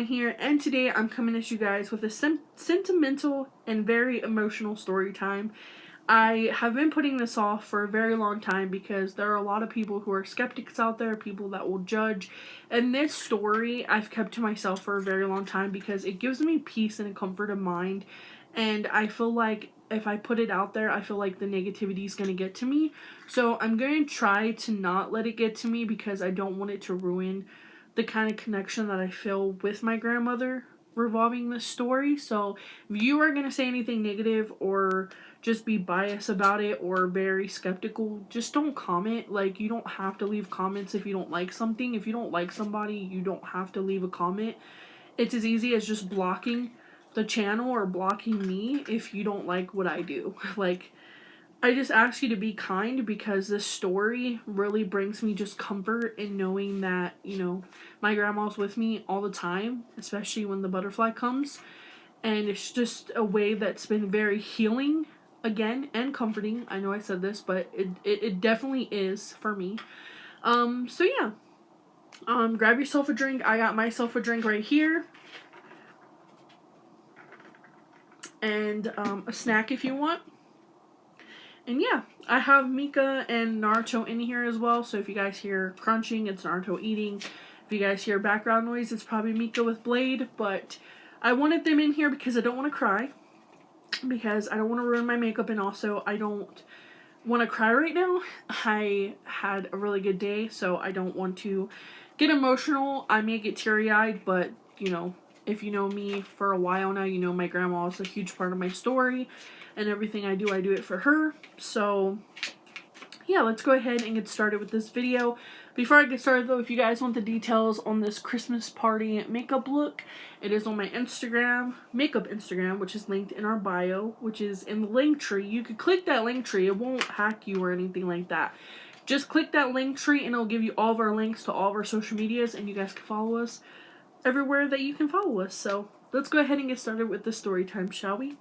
Shawna here, and today I'm coming at you guys with a sentimental and very emotional story time. I have been putting this off for a very long time because there are a lot of people who are skeptics out there, people that will judge, and this story I've kept to myself for a very long time because it gives me peace and a comfort of mind, and I feel like if I put it out there, I feel like the negativity is going to get to me, so I'm going to try to not let it get to me because I don't want it to ruin the kind of connection that I feel with my grandmother revolving this story. So if you are going to say anything negative or just be biased about it or very skeptical, just don't comment. Like, you don't have to leave comments if you don't like something. If you don't like somebody, you don't have to leave a comment. It's as easy as just blocking the channel or blocking me if you don't like what I do. Like, I just ask you to be kind because this story really brings me just comfort in knowing that, my grandma's with me all the time, especially when the butterfly comes. And it's just a way that's been very healing, again, and comforting. I know I said this, but it definitely is for me. So yeah. Grab yourself a drink. I got myself a drink right here. And a snack if you want. And yeah, I have Micah and Naruto in here as well, so if you guys hear crunching, it's Naruto eating. If you guys hear background noise, it's probably Micah with Blade, but I wanted them in here because I don't want to cry, because I don't want to ruin my makeup, and also I don't want to cry right now. I had a really good day, so I don't want to get emotional. I may get teary-eyed, but, if you know me for a while now, you know my grandma is a huge part of my story, and everything I do it for her. So yeah, let's go ahead and get started with this video. Before I get started though, if you guys want the details on this Christmas party makeup look, it is on my Instagram, makeup Instagram, which is linked in our bio, which is in the link tree. You could click that link tree. It won't hack you or anything like that. Just click that link tree and it'll give you all of our links to all of our social medias, and you guys can follow us everywhere that you can follow us. So let's go ahead and get started with the story time, shall we?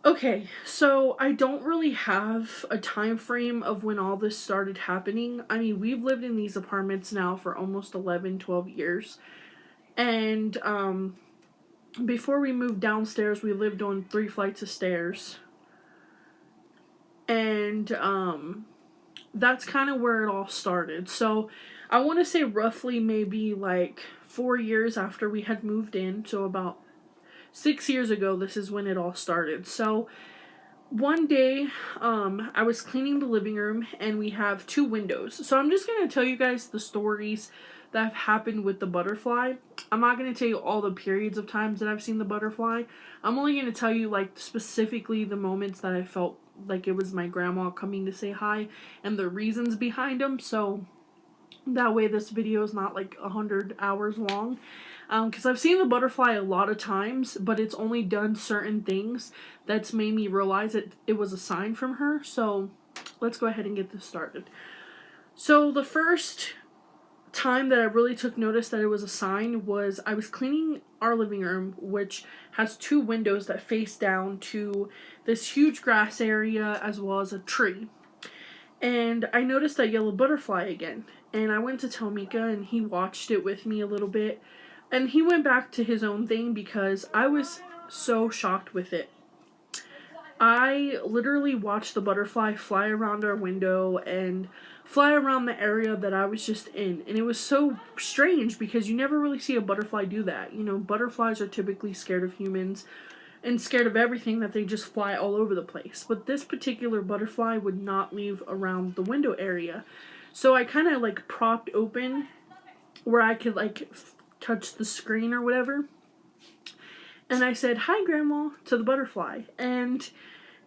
Okay, so I don't really have a time frame of when all this started happening. I mean, we've lived in these apartments now for almost 11, 12 years. And before we moved downstairs, we lived on 3 flights of stairs. And that's kind of where it all started. So I want to say roughly maybe like 4 years after we had moved in, so about 6 years ago, this is when it all started. So one day, I was cleaning the living room, and we have 2 windows. So I'm just going to tell you guys the stories that have happened with the butterfly. I'm not going to tell you all the periods of times that I've seen the butterfly. I'm only going to tell you, like, specifically the moments that I felt like it was my grandma coming to say hi and the reasons behind them. So that way this video is not like 100 hours long. Because I've seen the butterfly a lot of times, but it's only done certain things that's made me realize that it was a sign from her. So let's go ahead and get this started. So the first time that I really took notice that it was a sign was I was cleaning our living room, which has 2 windows that face down to this huge grass area as well as a tree. And I noticed that yellow butterfly again. And I went to tell Micah, and he watched it with me a little bit. And he went back to his own thing because I was so shocked with it. I literally watched the butterfly fly around our window and fly around the area that I was just in. And it was so strange because you never really see a butterfly do that. Butterflies are typically scared of humans and scared of everything, that they just fly all over the place. But this particular butterfly would not leave around the window area. So I kind of like propped open where I could like touch the screen or whatever. And I said, "Hi, Grandma," to the butterfly. And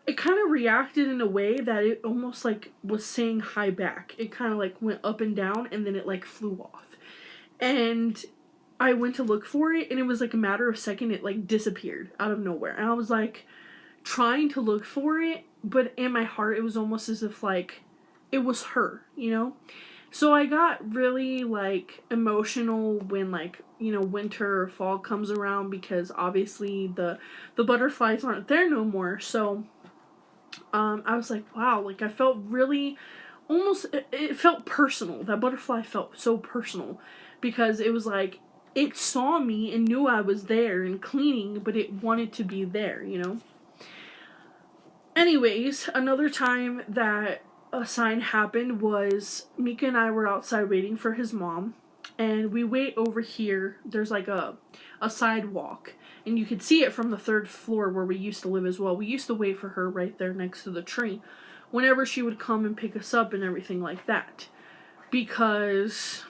it kind of reacted in a way that it almost like was saying hi back. It kind of like went up and down, and then it like flew off. And I went to look for it, and it was like a matter of a second, it like disappeared out of nowhere. And I was like trying to look for it, but in my heart it was almost as if like it was her, So I got really like emotional when like, winter or fall comes around, because obviously the butterflies aren't there no more. So I was like, wow, like I felt really almost, it felt personal. That butterfly felt so personal because it was like it saw me and knew I was there and cleaning, but it wanted to be there, you know? Anyways, another time that a sign happened was Micah and I were outside waiting for his mom, and we wait over here. There's like a sidewalk, and you could see it from the third floor where we used to live as well. We used to wait for her right there next to the tree whenever she would come and pick us up and everything like that, because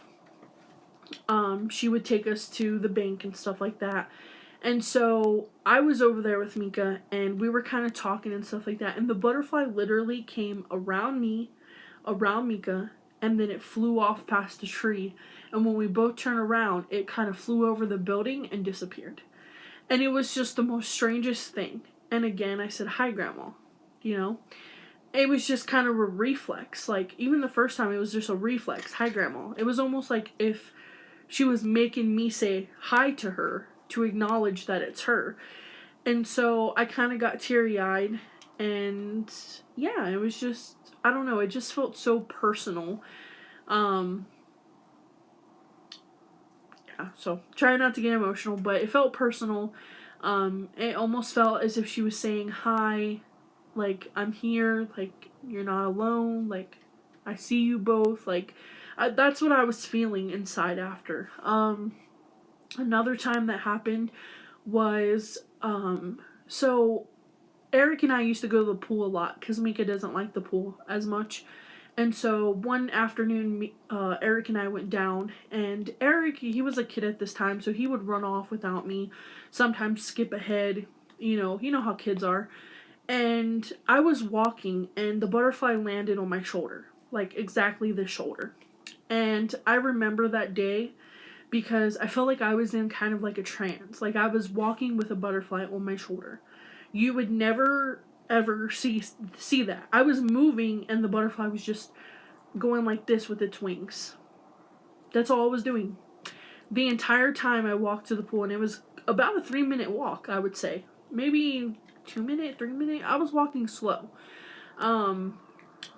she would take us to the bank and stuff like that. And so I was over there with Micah, and we were kind of talking and stuff like that. And the butterfly literally came around me, around Micah, and then it flew off past the tree. And when we both turned around, it kind of flew over the building and disappeared. And it was just the most strangest thing. And again, I said, "Hi, Grandma." You know? It was just kind of a reflex. Like, even the first time, it was just a reflex. "Hi, Grandma." It was almost like if she was making me say hi to her to acknowledge that it's her. And so I kind of got teary-eyed, and yeah, it was just, I don't know, it just felt so personal. Yeah, so try not to get emotional, but it felt personal. It almost felt as if she was saying hi, like, "I'm here, like, you're not alone, like, I see you both," like, that's what I was feeling inside after. Another time that happened was, so Eric and I used to go to the pool a lot because Micah doesn't like the pool as much. And so one afternoon, Eric and I went down, and Eric, he was a kid at this time, so he would run off without me, sometimes skip ahead, you know how kids are. And I was walking, and the butterfly landed on my shoulder, like exactly this shoulder. And I remember that day because I felt like I was in kind of like a trance. Like, I was walking with a butterfly on my shoulder. You would never ever see that. I was moving and the butterfly was just going like this with its wings. That's all I was doing. The entire time I walked to the pool, and it was about a 3-minute walk, I would say. Maybe 2-minute, 3-minute. I was walking slow.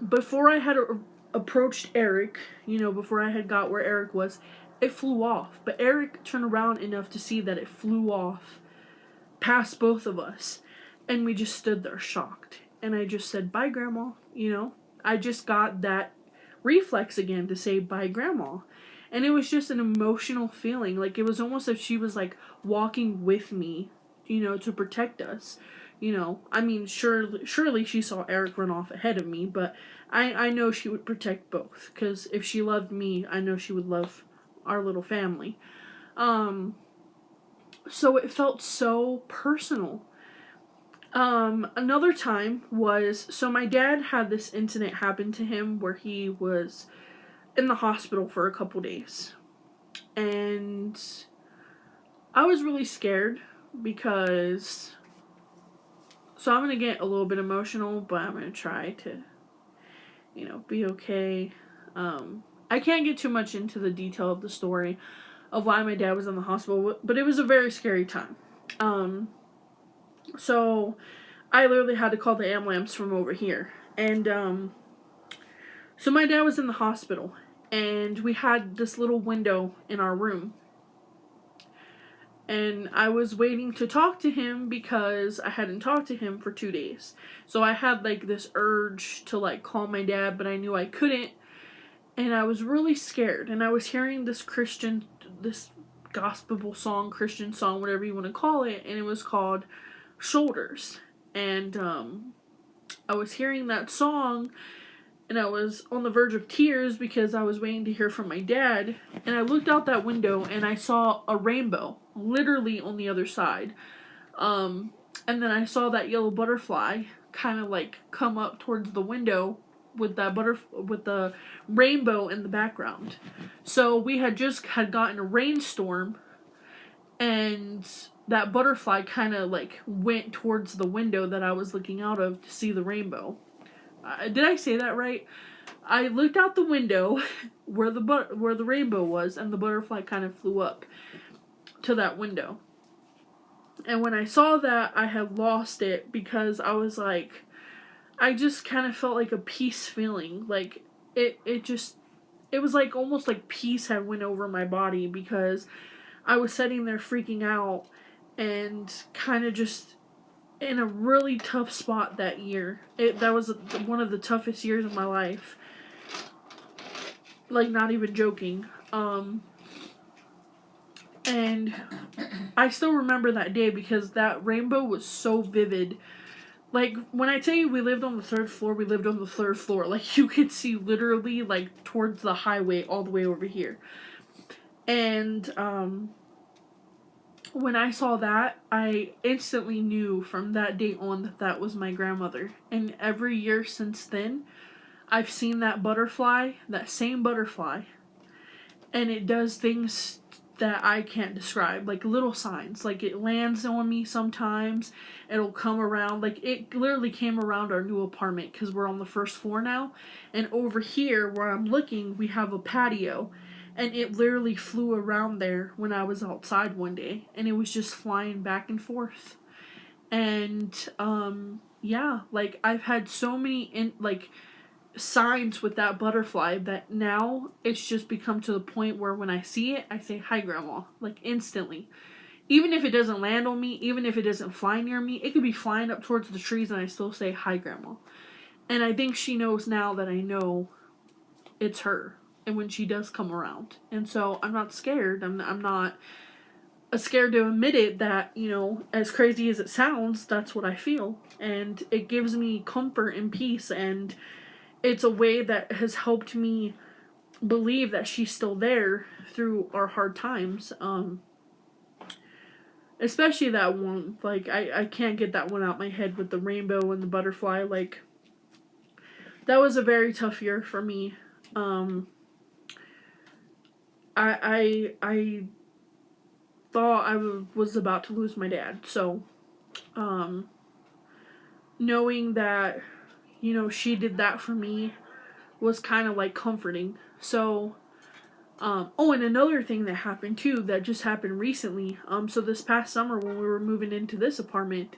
Before I had approached Eric, before I had got where Eric was, it flew off. But Eric turned around enough to see that it flew off past both of us. And we just stood there shocked. And I just said, "Bye, Grandma." I just got that reflex again to say, "Bye, Grandma." And it was just an emotional feeling. Like, it was almost as if she was, like, walking with me, to protect us. I mean, surely she saw Eric run off ahead of me, but I know she would protect both. Because if she loved me, I know she would love our little family. So it felt so personal. Another time was, so my dad had this incident happen to him where he was in the hospital for a couple days. And I was really scared because, so I'm going to get a little bit emotional, but I'm going to try to, be okay. I can't get too much into the detail of the story of why my dad was in the hospital, but it was a very scary time. So I literally had to call the ambulance from over here. And so my dad was in the hospital, and we had this little window in our room. And I was waiting to talk to him because I hadn't talked to him for 2 days. So I had, like, this urge to, like, call my dad, but I knew I couldn't. And I was really scared. And I was hearing this gospel song, Christian song, whatever you want to call it. And it was called Shoulders. And I was hearing that song, and I was on the verge of tears because I was waiting to hear from my dad. And I looked out that window, and I saw a rainbow literally on the other side. And then I saw that yellow butterfly kind of like come up towards the window with with the rainbow in the background. So we had gotten a rainstorm, and that butterfly kind of like went towards the window that I was looking out of to see the rainbow. Did I say that right? I looked out the window where the rainbow was, and the butterfly kind of flew up to that window. And when I saw that, I had lost it because I was like, I just kind of felt like a peace feeling. Like, it was like almost like peace had went over my body because I was sitting there freaking out and kind of just in a really tough spot that year. That was one of the toughest years of my life. Like, not even joking. And I still remember that day because that rainbow was so vivid. Like, when I tell you we lived on the third floor, we lived on the third floor. Like, you could see literally, like, towards the highway all the way over here. And, when I saw that, I instantly knew from that day on that that was my grandmother. And every year since then, I've seen that butterfly, that same butterfly, and it does things that I can't describe, like little signs. Like, it lands on me sometimes, it'll come around, like it literally came around our new apartment because we're on the first floor now, and over here where I'm looking, we have a patio, and it literally flew around there when I was outside one day, and it was just flying back and forth. And yeah, like I've had so many signs with that butterfly that now it's just become to the point where when I see it, I say, "Hi, Grandma," like instantly. Even if it doesn't land on me, even if it doesn't fly near me, it could be flying up towards the trees and I still say, "Hi, Grandma." And I think she knows now that I know it's her, and when she does come around. And so I'm not scared. I'm not scared to admit it that, as crazy as it sounds, that's what I feel. And it gives me comfort and peace, and it's a way that has helped me believe that she's still there through our hard times. Especially that one. Like, I can't get that one out my head with the rainbow and the butterfly. Like, that was a very tough year for me. I thought I was about to lose my dad. So, knowing that, she did that for me was kind of like comforting. So, and another thing that happened too, that just happened recently. So this past summer when we were moving into this apartment,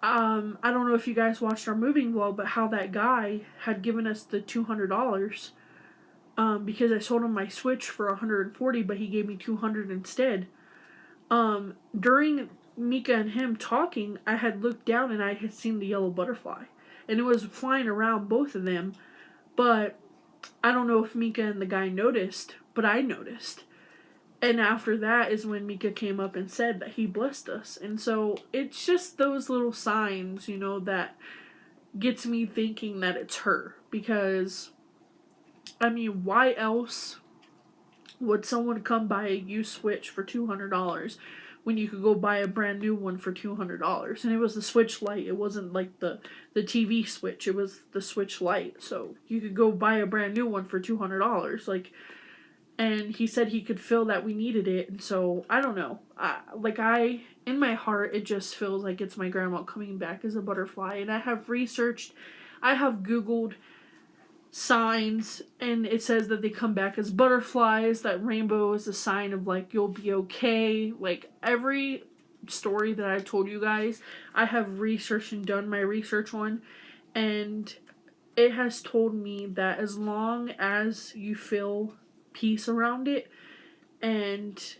I don't know if you guys watched our moving vlog, but how that guy had given us the $200, because I sold him my Switch for $140, but he gave me $200 instead. During Micah and him talking, I had looked down and I had seen the yellow butterfly, and it was flying around both of them, but I don't know if Micah and the guy noticed, but I noticed. And after that is when Micah came up and said that he blessed us. And so it's just those little signs, that gets me thinking that it's her. Because, I mean, why else would someone come buy a used Switch for $200 when you could go buy a brand new one for $200? And it was the Switch Lite. It wasn't like the TV Switch. It was the Switch Lite. So you could go buy a brand new one for $200. Like, and he said he could feel that we needed it. And so, I don't know. In my heart, it just feels like it's my grandma coming back as a butterfly. And I have Googled signs, and it says that they come back as butterflies, that rainbow is a sign of, like, you'll be okay. Like, every story that I told you guys, I have researched and done my research on, and it has told me that as long as you feel peace around it and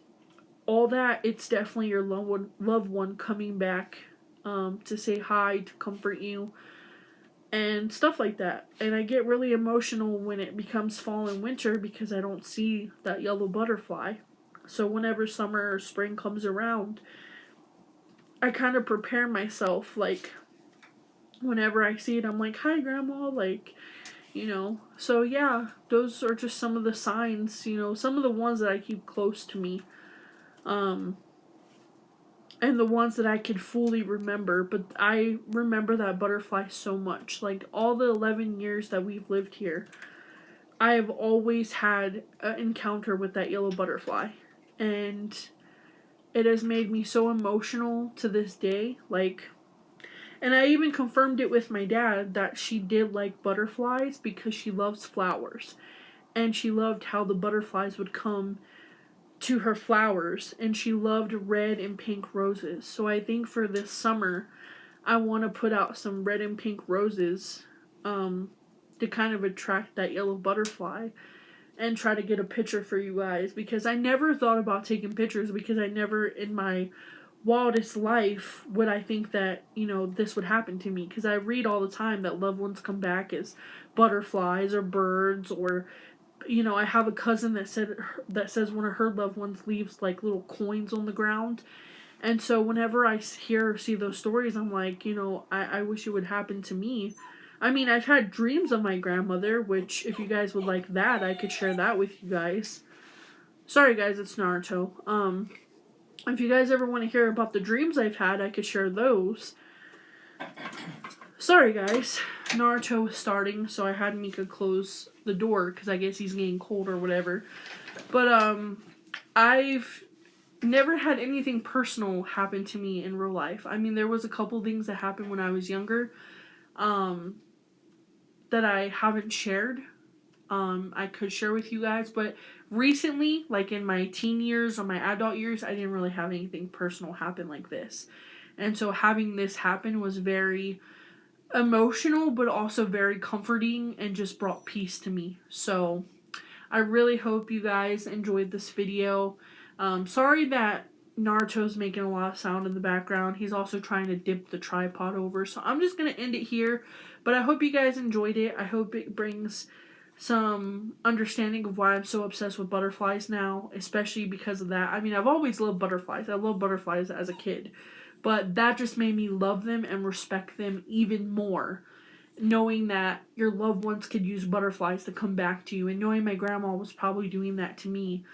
all that, it's definitely your loved one coming back to say hi, to comfort you, and stuff like that. And I get really emotional when it becomes fall and winter because I don't see that yellow butterfly. So whenever summer or spring comes around, I kind of prepare myself. Like, whenever I see it, I'm like, "Hi, Grandma," like, So yeah, those are just some of the signs, some of the ones that I keep close to me. And the ones that I could fully remember, but I remember that butterfly so much. Like, all the 11 years that we've lived here, I have always had an encounter with that yellow butterfly. And it has made me so emotional to this day. Like, and I even confirmed it with my dad that she did like butterflies because she loves flowers. And she loved how the butterflies would come to her flowers, and she loved red and pink roses. So I think for this summer, I want to put out some red and pink roses to kind of attract that yellow butterfly. and try to get a picture for you guys, because I never thought about taking pictures, because I never in my wildest life would I think that, this would happen to me, because I read all the time that loved ones come back as butterflies or birds, or I have a cousin that says one of her loved ones leaves like little coins on the ground. And so whenever I hear or see those stories, I'm like, I wish it would happen to me. I mean, I've had dreams of my grandmother, which, if you guys would like that, I could share that with you guys. Sorry, guys, it's Naruto. If you guys ever want to hear about the dreams I've had, I could share those. Sorry, guys. Naruto was starting, so I had Mika close the door, because I guess he's getting cold or whatever. But, I've never had anything personal happen to me in real life. I mean, there was a couple things that happened when I was younger, that I haven't shared. I could share with you guys, but recently, like in my teen years or my adult years, I didn't really have anything personal happen like this. And so having this happen was very emotional, but also very comforting, and just brought peace to me. So I really hope you guys enjoyed this video. Sorry that Naruto's making a lot of sound in the background. He's also trying to dip the tripod over. So I'm just going to end it here. But I hope you guys enjoyed it. I hope it brings some understanding of why I'm so obsessed with butterflies now, especially because of that. I mean, I've always loved butterflies. I loved butterflies as a kid. But that just made me love them and respect them even more, knowing that your loved ones could use butterflies to come back to you, and knowing my grandma was probably doing that to me.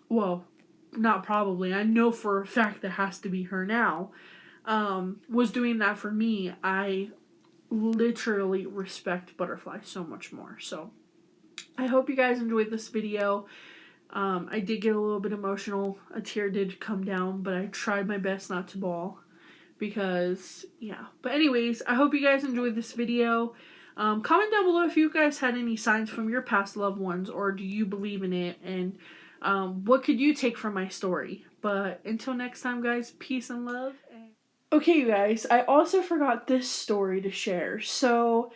Well, not probably, I know for a fact that has to be her now, was doing that for me. I literally respect butterflies so much more. So I hope you guys enjoyed this video. I did get a little bit emotional. A tear did come down, but I tried my best not to bawl, because, yeah. But anyways, I hope you guys enjoyed this video. Comment down below if you guys had any signs from your past loved ones, or do you believe in it, and what could you take from my story? But until next time, guys, peace and love. Okay, you guys, I also forgot this story to share. So,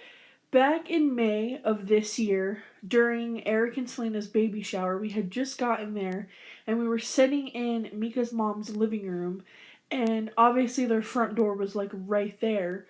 back in May of this year, during Eric and Selena's baby shower, we had just gotten there, and we were sitting in Mika's mom's living room, and obviously their front door was like right there.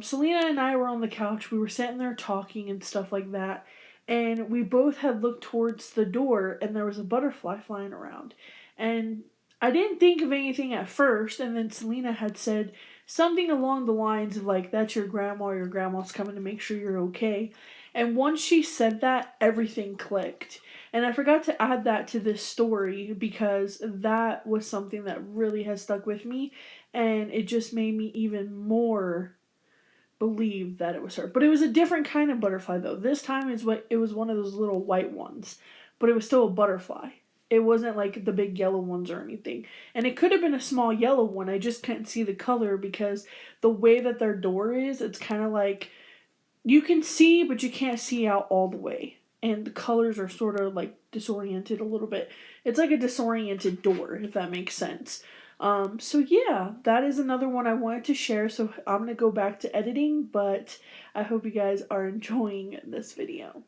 Selena and I were on the couch. We were sitting there talking and stuff like that, and we both had looked towards the door, and there was a butterfly flying around. And I didn't think of anything at first, and then Selena had said something along the lines of like, that's your grandma, or your grandma's coming to make sure you're okay. And once she said that, everything clicked. And I forgot to add that to this story, because that was something that really has stuck with me, and it just made me even more believe that it was her. But it was a different kind of butterfly though. This time it was one of those little white ones, but it was still a butterfly. It wasn't like the big yellow ones or anything. And it could have been a small yellow one. I just couldn't see the color, because the way that their door is, it's kind of like you can see, but you can't see out all the way. And the colors are sort of like disoriented a little bit. It's like a disoriented door, if that makes sense. So yeah, that is another one I wanted to share. So I'm going to go back to editing, but I hope you guys are enjoying this video.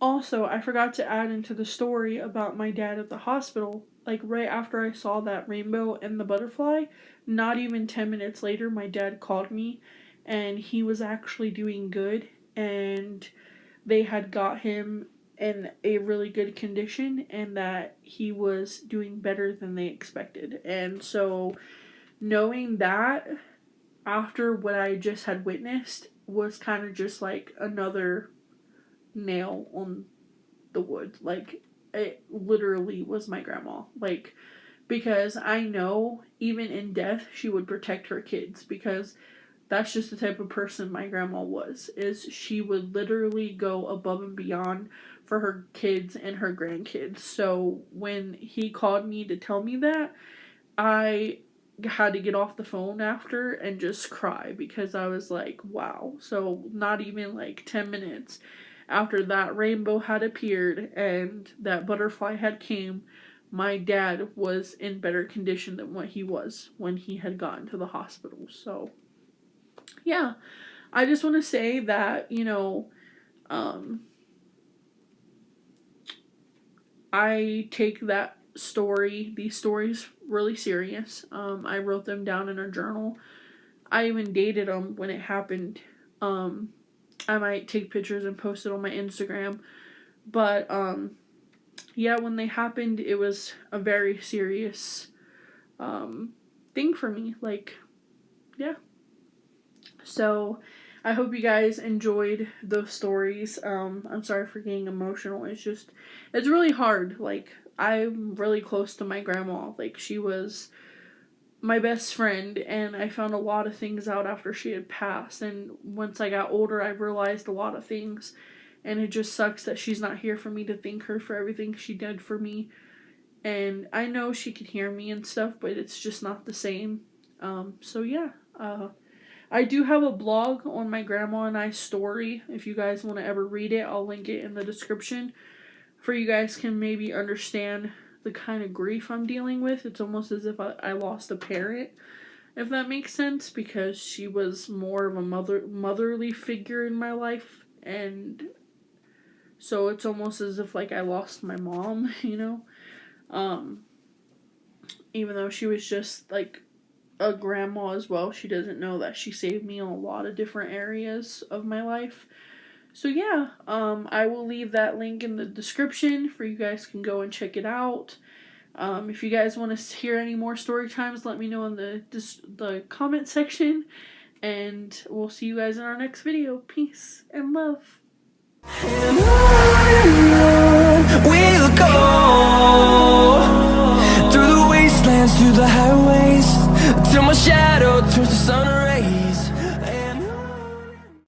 Also, I forgot to add into the story about my dad at the hospital. Like, right after I saw that rainbow and the butterfly, not even 10 minutes later, my dad called me, and he was actually doing good, and they had got him in a really good condition, and that he was doing better than they expected. And so, knowing that after what I just had witnessed was kind of just like another nail on the wood. Like, it literally was my grandma. Like, because I know even in death she would protect her kids, because that's just the type of person my grandma was. Is she would literally go above and beyond for her kids and her grandkids. So when he called me to tell me that, I had to get off the phone after and just cry, because I was like, wow. So not even like 10 minutes after that rainbow had appeared and that butterfly had came, my dad was in better condition than what he was when he had gotten to the hospital. So yeah, I just want to say that, I take these stories really serious. I wrote them down in a journal. I even dated them when it happened. I might take pictures and post it on my Instagram. But yeah, when they happened, it was a very serious thing for me. Like, yeah. So I hope you guys enjoyed those stories. I'm sorry for getting emotional. It's really hard. Like, I'm really close to my grandma. Like, she was my best friend, and I found a lot of things out after she had passed. And once I got older, I realized a lot of things. And it just sucks that she's not here for me to thank her for everything she did for me. And I know she could hear me and stuff, but it's just not the same. So yeah. I do have a blog on my grandma and I story. If you guys want to ever read it, I'll link it in the description. For you guys can maybe understand the kind of grief I'm dealing with. It's almost as if I lost a parent, if that makes sense, because she was more of a motherly figure in my life, and so it's almost as if like I lost my mom, you know. Even though she was just like a grandma as well, she doesn't know that she saved me in a lot of different areas of my life. So yeah, I will leave that link in the description for you guys can go and check it out. If you guys want to hear any more story times, let me know in the comment section, and we'll see you guys in our next video. Peace and love.